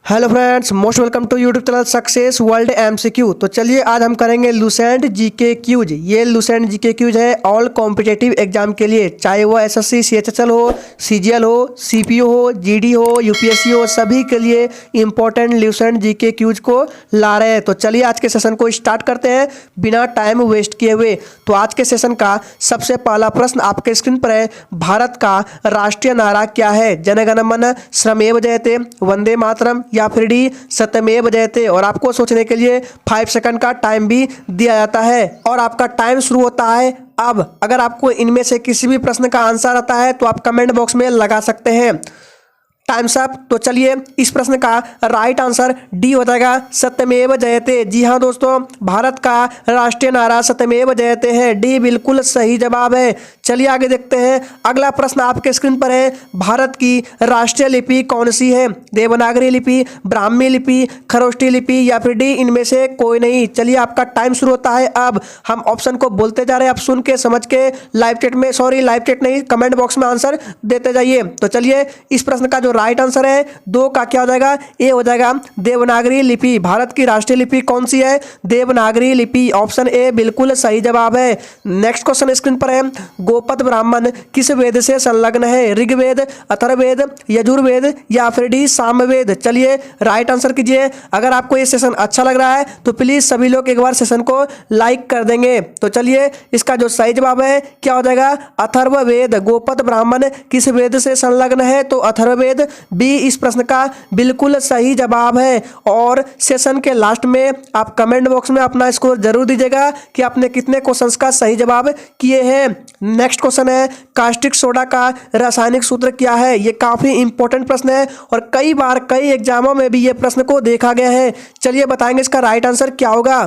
Hello friends, most welcome to YouTube channel success world MCQ. तो चलिए आज हम करेंगे लूसेंट जीके क्यूज। ये लूसेंट जीके क्यूज है ऑल कॉम्पिटेटिव एग्जाम के लिए, चाहे वो एसएससी सीएचएसएल हो, सीजीएल हो, सीपीओ हो, जीडी हो, यूपीएससी हो, सभी के लिए इंपॉर्टेंट लूसेंट जीके क्यूज को ला रहे हैं। तो चलिए आज के सेशन को स्टार्ट करते हैं बिना टाइम वेस्ट किए हुए। तो आज के सेशन का सबसे पहला प्रश्न आपके स्क्रीन पर है, भारत का राष्ट्रीय नारा क्या है? जन गण मन, श्रमेव जयते, वंदे मातरम या फिर डी सत्यमेव जयते। और आपको सोचने के लिए 5 सेकंड का टाइम भी दिया जाता है और आपका टाइम शुरू होता है अब। अगर आपको इनमें से किसी भी प्रश्न का आंसर आता है तो आप कमेंट बॉक्स में लगा सकते हैं टाइम्स अप। तो चलिए इस प्रश्न का राइट आंसर डी हो जाएगा, सत्यमेव जयते। जी हाँ दोस्तों, भारत का राष्ट्रीय नारा सत्यमेव जयते है, डी बिल्कुल सही जवाब है। चलिए आगे देखते हैं। अगला प्रश्न आपके स्क्रीन पर है, भारत की राष्ट्रीय लिपि कौन सी है? देवनागरी लिपि, ब्राह्मी लिपि, खरोष्ठी लिपि या फिर डी इनमें से कोई नहीं। चलिए आपका टाइम शुरू होता है अब। हम ऑप्शन को बोलते जा रहे हैं, आप सुन के समझ के लाइव चैट नहीं, कमेंट बॉक्स में आंसर देते जाइए। तो चलिए इस प्रश्न का जो राइट आंसर है 2 का क्या हो जाएगा? ए हो जाएगा देवनागरी लिपि। भारत की राष्ट्रीय लिपि कौन सी है? देवनागरी लिपि। ऑप्शन ए बिल्कुल सही जवाब है। नेक्स्ट क्वेश्चन स्क्रीन पर है, गोपद ब्राह्मण किस वेद से संलग्न है? ऋग्वेद, अथर्ववेद, यजुर्वेद या फिर डी सामवेद। चलिए राइट आंसर कीजिए। अगर आपको ये सेशन अच्छा लग रहा है तो प्लीज सभी लोग एक बार सेशन को लाइक कर देंगे। तो चलिए इसका जो सही जवाब है क्या हो जाएगा? अथर्ववेद। गोपद ब्राह्मण किस वेद से संलग्न है? तो अथर्ववेद, बी इस प्रश्न का बिल्कुल सही जवाब है। और सेशन के लास्ट में आप कमेंट बॉक्स में अपना स्कोर जरूर दीजिएगा कि आपने कितने क्वेश्चंस का सही जवाब किए हैं। नेक्स्ट क्वेश्चन है, कास्टिक सोडा का रासायनिक सूत्र क्या है? ये काफी इंपॉर्टेंट प्रश्न है और कई बार कई एग्जामों में भी ये प्रश्न को देखा गया है। चलिए बताएंगे इसका राइट आंसर क्या होगा।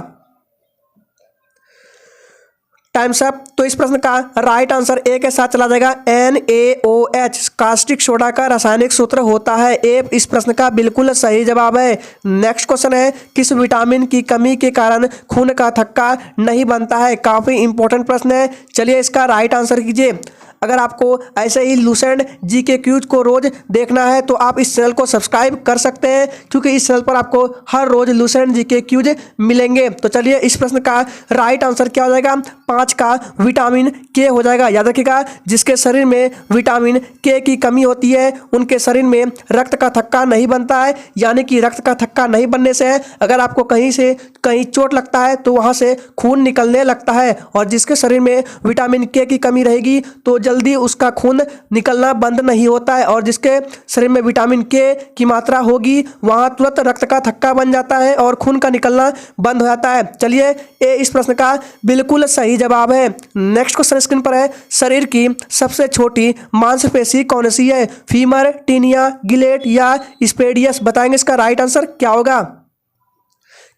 Times up. तो इस प्रश्न का राइट आंसर ए के साथ चला जाएगा, NaOH। कास्टिक सोडा का रासायनिक सूत्र होता है ए। इस प्रश्न का बिल्कुल सही जवाब है। नेक्स्ट क्वेश्चन है, किस विटामिन की कमी के कारण खून का थक्का नहीं बनता है? काफी इंपॉर्टेंट प्रश्न है। चलिए इसका राइट आंसर कीजिए। अगर आपको ऐसे ही लूसेंट जीके क्यूज को रोज देखना है तो आप इस चैनल को सब्सक्राइब कर सकते हैं, क्योंकि इस चैनल पर आपको हर रोज लूसेंट जीके क्यूज मिलेंगे। तो चलिए इस प्रश्न का राइट आंसर क्या हो जाएगा? 5 का विटामिन के हो जाएगा। याद रखिएगा, जिसके शरीर में विटामिन के की कमी होती है उनके शरीर में रक्त का थक्का नहीं बनता है। यानी कि रक्त का थक्का नहीं बनने से अगर आपको कहीं चोट लगता है तो वहां से खून निकलने लगता है, और जिसके शरीर में विटामिन के की कमी रहेगी तो जल्दी उसका खून निकलना बंद नहीं होता है, और जिसके शरीर में विटामिन के की मात्रा होगी वहां तुरंत रक्त का थक्का बन जाता है और खून का निकलना बंद हो जाता है। चलिए ए इस प्रश्न का बिल्कुल सही जवाब है। नेक्स्ट क्वेश्चन स्क्रीन पर है, शरीर की सबसे छोटी मांसपेशी कौन सी है? फीमर, टीनिया, गिलेट या स्पेडियस। बताएंगे इसका राइट आंसर क्या होगा।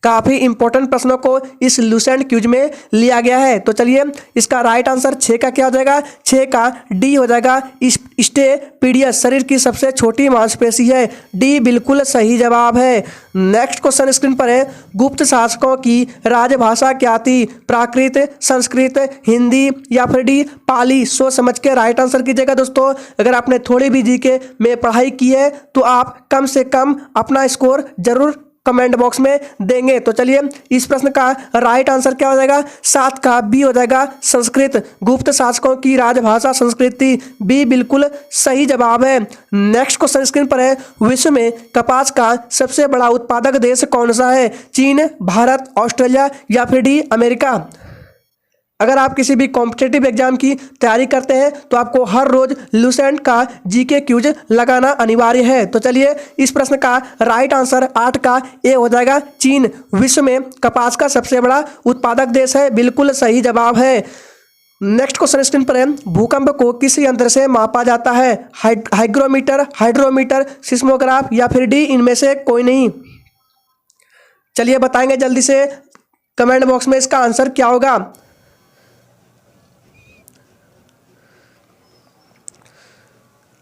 काफी इंपॉर्टेंट प्रश्नों को इस लूसेंट क्यूज में लिया गया है। तो चलिए इसका राइट आंसर 6 का क्या हो जाएगा? 6 का डी हो जाएगा, स्टेपीडियस। शरीर की सबसे छोटी मांसपेशी है, डी बिल्कुल सही जवाब है। नेक्स्ट क्वेश्चन स्क्रीन पर है, गुप्त शासकों की राजभाषा क्या थी? प्राकृत, संस्कृत, हिंदी या फिर डी पाली। सोच समझ के राइट आंसर कीजिएगा दोस्तों। अगर आपने थोड़ी भी जीके में पढ़ाई की है तो आप कम से कम अपना स्कोर जरूर कमेंट बॉक्स में देंगे। तो चलिए इस प्रश्न का राइट आंसर क्या हो जाएगा? 7 का बी हो जाएगा, संस्कृत। गुप्त शासकों की राजभाषा संस्कृत थी, बी बिल्कुल सही जवाब है। नेक्स्ट क्वेश्चन स्क्रीन पर है, विश्व में कपास का सबसे बड़ा उत्पादक देश कौन सा है? चीन, भारत, ऑस्ट्रेलिया या फिर डी अमेरिका। अगर आप किसी भी कॉम्पिटेटिव एग्जाम की तैयारी करते हैं तो आपको हर रोज लूसेंट का जीके क्यूज लगाना अनिवार्य है। तो चलिए इस प्रश्न का राइट आंसर 8 का ए हो जाएगा, चीन विश्व में कपास का सबसे बड़ा उत्पादक देश है, बिल्कुल सही जवाब है। नेक्स्ट क्वेश्चन स्क्रीन पर है, भूकंप को किस यंत्र से मापा जाता है? हाइग्रोमीटर, हाइड्रोमीटर, सिस्मोग्राफ या फिर डी इनमें से कोई नहीं। चलिए बताएंगे जल्दी से कमेंट बॉक्स में इसका आंसर क्या होगा।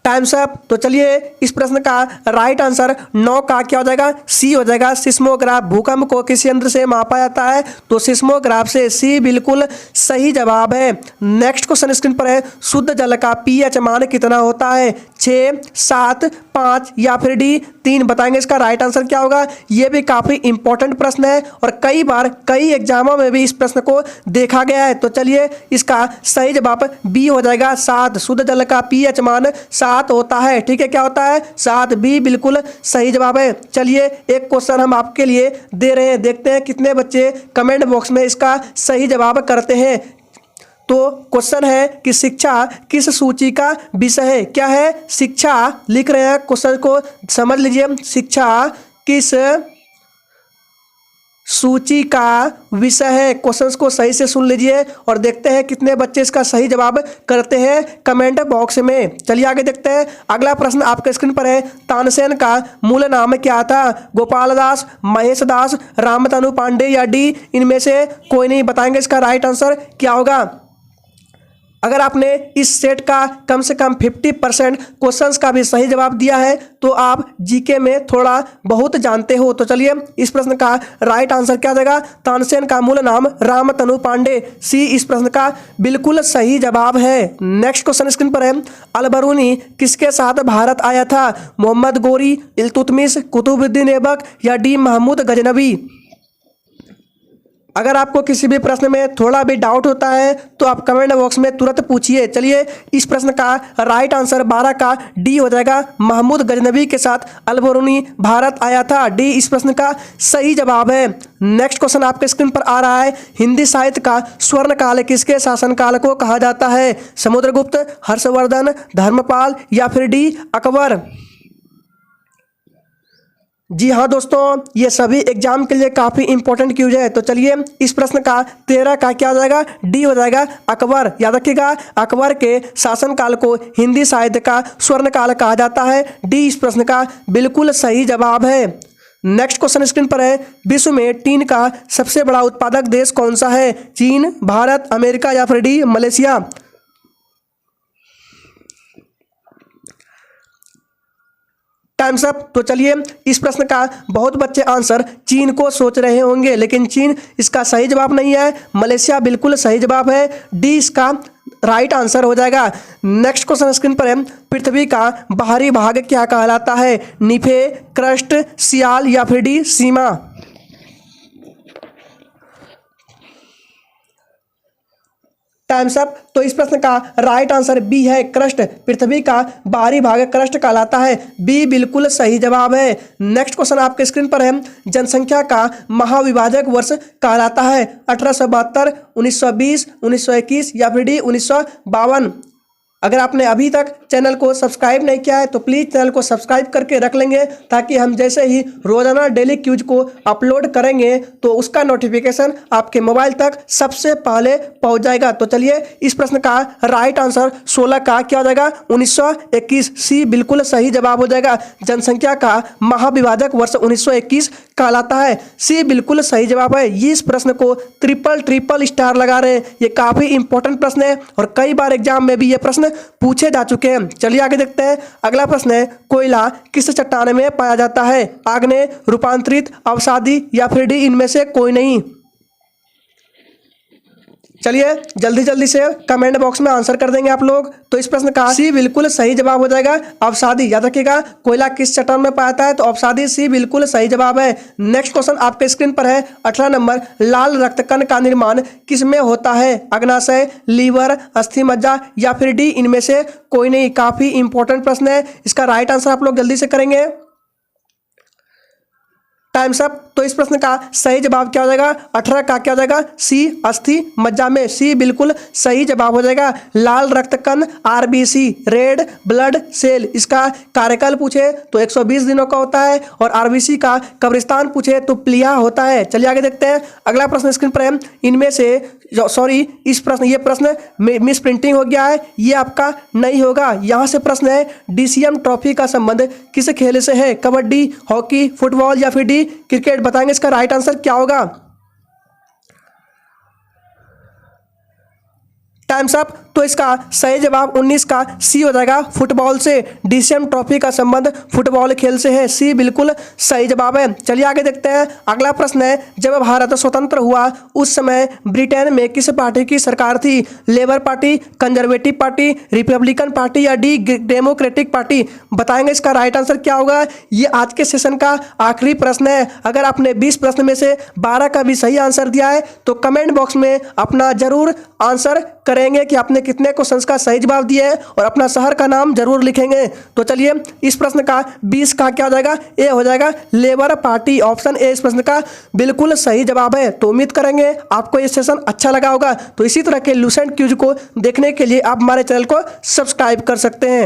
Times up. तो चलिए इस प्रश्न का राइट आंसर 9 का क्या हो जाएगा, सी हो जाएगा। सिस्मोग्राफ, भूकंप को किस यंत्र से मापा जाता है, तो सिस्मोग्राफ से, सी बिल्कुल सही जवाब है। नेक्स्ट क्वेश्चन स्क्रीन पर है, शुद्ध जल का पीएच मान कितना होता है, 6, 7, 5 या फिर डी 3। बताएंगे इसका राइट आंसर क्या होगा। यह भी काफी इंपॉर्टेंट प्रश्न है और कई बार कई एग्जामों में भी इस प्रश्न को देखा गया है। तो चलिए इसका सही जवाब बी हो जाएगा, 7। शुद्ध जल का पीएच मान 7 होता है। ठीक है, क्या होता है, 7। बी बिल्कुल सही जवाब है। चलिए एक क्वेश्चन हम आपके लिए दे रहे हैं, देखते हैं कितने बच्चे कमेंट बॉक्स में इसका सही जवाब करते हैं। तो क्वेश्चन है कि शिक्षा किस सूची का विषय है। क्या है, शिक्षा लिख रहे हैं, क्वेश्चन को समझ लीजिए। शिक्षा किस सूची का विषय है, क्वेश्चंस को सही से सुन लीजिए और देखते हैं कितने बच्चे इसका सही जवाब करते हैं कमेंट बॉक्स में। चलिए आगे देखते हैं। अगला प्रश्न आपके स्क्रीन पर है, तानसेन का मूल नाम क्या था, गोपाल दास, महेश दास, रामतनु पांडे या डी इनमें से कोई नहीं। बताएंगे इसका राइट आंसर क्या होगा। अगर आपने इस सेट का कम से कम 50% क्वेश्चंस का भी सही जवाब दिया है तो आप जीके में थोड़ा बहुत जानते हो। तो चलिए इस प्रश्न का राइट आंसर क्या देगा, तानसेन का मूल नाम रामतनु पांडे, सी इस प्रश्न का बिल्कुल सही जवाब है। नेक्स्ट क्वेश्चन स्क्रीन पर है, अलबरूनी किसके साथ भारत आया था, मोहम्मद गोरी, इल्तुतमिश, कुतुबुद्दीन ऐबक या डी महमूद गजनवी। अगर आपको किसी भी प्रश्न में थोड़ा भी डाउट होता है तो आप कमेंट बॉक्स में तुरंत पूछिए। चलिए इस प्रश्न का राइट आंसर 12 का डी हो जाएगा, महमूद गजनवी के साथ अलबरूनी भारत आया था, डी इस प्रश्न का सही जवाब है। नेक्स्ट क्वेश्चन आपके स्क्रीन पर आ रहा है, हिंदी साहित्य का स्वर्ण काल किसके शासनकाल को कहा जाता है, समुद्रगुप्त, हर्षवर्धन, धर्मपाल या फिर डी अकबर। जी हाँ दोस्तों, ये सभी एग्जाम के लिए काफ़ी इंपॉर्टेंट क्यूज है। तो चलिए इस प्रश्न का 13 का क्या हो जाएगा, डी हो जाएगा, अकबर। याद रखिएगा, अकबर के शासनकाल को हिंदी साहित्य का स्वर्ण काल कहा जाता है, डी इस प्रश्न का बिल्कुल सही जवाब है। नेक्स्ट क्वेश्चन स्क्रीन पर है, विश्व में टीन का सबसे बड़ा उत्पादक देश कौन सा है, चीन, भारत, अमेरिका या फिर डी मलेशिया। Times up. तो चलिए इस प्रश्न का बहुत बच्चे आंसर चीन को सोच रहे होंगे, लेकिन चीन इसका सही जवाब नहीं है, मलेशिया बिल्कुल सही जवाब है, डी इसका राइट आंसर हो जाएगा। नेक्स्ट क्वेश्चन स्क्रीन पर है, पृथ्वी का बाहरी भाग क्या कहलाता है, निफे, क्रस्ट, सियाल या फिर डी सीमा। Times up. तो इस प्रश्न का राइट आंसर बी है, क्रस्ट। पृथ्वी का बाहरी भाग क्रस्ट कहलाता है, बी बिल्कुल सही जवाब है। नेक्स्ट क्वेश्चन आपके स्क्रीन पर है, जनसंख्या का महाविभाजक वर्ष कहलाता है, 1872, 1920, 1921 या फिर डी 1952। अगर आपने अभी तक चैनल को सब्सक्राइब नहीं किया है तो प्लीज़ चैनल को सब्सक्राइब करके रख लेंगे, ताकि हम जैसे ही रोजाना डेली क्यूज को अपलोड करेंगे तो उसका नोटिफिकेशन आपके मोबाइल तक सबसे पहले पहुंच जाएगा। तो चलिए इस प्रश्न का राइट आंसर 16 का क्या हो जाएगा, 1921, सी बिल्कुल सही जवाब हो जाएगा। जनसंख्या का महाविभाजक वर्ष 1921 कहलाता है, सी बिल्कुल सही जवाब है। ये इस प्रश्न को ट्रिपल स्टार लगा रहे हैं, ये काफ़ी इंपॉर्टेंट प्रश्न है और कई बार एग्जाम में भी ये प्रश्न पूछे जा चुके हैं। चलिए आगे देखते हैं। अगला प्रश्न है, कोयला किस चट्टान में पाया जाता है, आग्नेय, रूपांतरित, अवसादी या फिर डी इनमें से कोई नहीं। चलिए जल्दी से कमेंट बॉक्स में आंसर कर देंगे आप लोग। तो इस प्रश्न का सी बिल्कुल सही जवाब हो जाएगा, अवसादी। याद रखिएगा, कोयला किस चट्टान में पाया जाता है, तो अवसादी, सी बिल्कुल सही जवाब है। नेक्स्ट क्वेश्चन आपके स्क्रीन पर है, 18 नंबर, लाल रक्त कण का निर्माण किस में होता है, अग्नाशय, लीवर, अस्थि मज्जा या फिर डी इनमें से कोई नहीं। काफी इंपॉर्टेंट प्रश्न है, इसका राइट आंसर आप लोग जल्दी से करेंगे। Times up. तो इस प्रश्न का सही जवाब क्या हो जाएगा, 18 का क्या हो जाएगा, सी अस्थि मज्जा में, सी बिल्कुल सही जवाब हो जाएगा। लाल रक्त कण आरबीसी, रेड ब्लड सेल, इसका कार्यकाल पूछे तो 120 दिनों का होता है और आरबीसी का कब्रिस्तान पूछे तो प्लिया होता है। चलिए आगे देखते हैं। अगला प्रश्न स्क्रीन पर है, इनमें से ये प्रश्न मिस प्रिंटिंग हो गया है, ये आपका नहीं होगा। यहाँ से प्रश्न है, डीसीएम ट्रॉफी का संबंध किस खेल से है, कबड्डी, हॉकी, फुटबॉल या फिर डी क्रिकेट। बताएंगे इसका राइट आंसर क्या होगा। Times up. तो इसका सही जवाब 19 का सी हो जाएगा। फुटबॉल से डीसीएम ट्रॉफी का संबंध फुटबॉल खेल से है। सी बिल्कुल सही जवाब है। चलिए आगे देखते हैं। अगला प्रश्न है, जब भारत स्वतंत्र हुआ उस समय ब्रिटेन में किस पार्टी की सरकार थी? Labour party, conservative party, Republican party या डी डेमोक्रेटिक पार्टी? बताएंगे इसका राइट आंसर क्या होगा। ये आज के सेशन का आखिरी प्रश्न है। अगर आपने 20 प्रश्न में से 12 का भी सही आंसर दिया है तो कमेंट बॉक्स में अपना जरूर आंसर करेंगे कि आपने कितने क्वेश्चंस का सही जवाब दिया है और अपना शहर का नाम जरूर लिखेंगे। तो चलिए इस प्रश्न का 20 का क्या हो जाएगा? ए हो जाएगा लेबर पार्टी। ऑप्शन ए इस प्रश्न का बिल्कुल सही जवाब है। तो उम्मीद करेंगे आपको ये सेशन अच्छा लगा होगा। तो इसी तरह के लूसेंट क्यूज को देखने के लिए आप हमारे चैनल को सब्सक्राइब कर सकते हैं।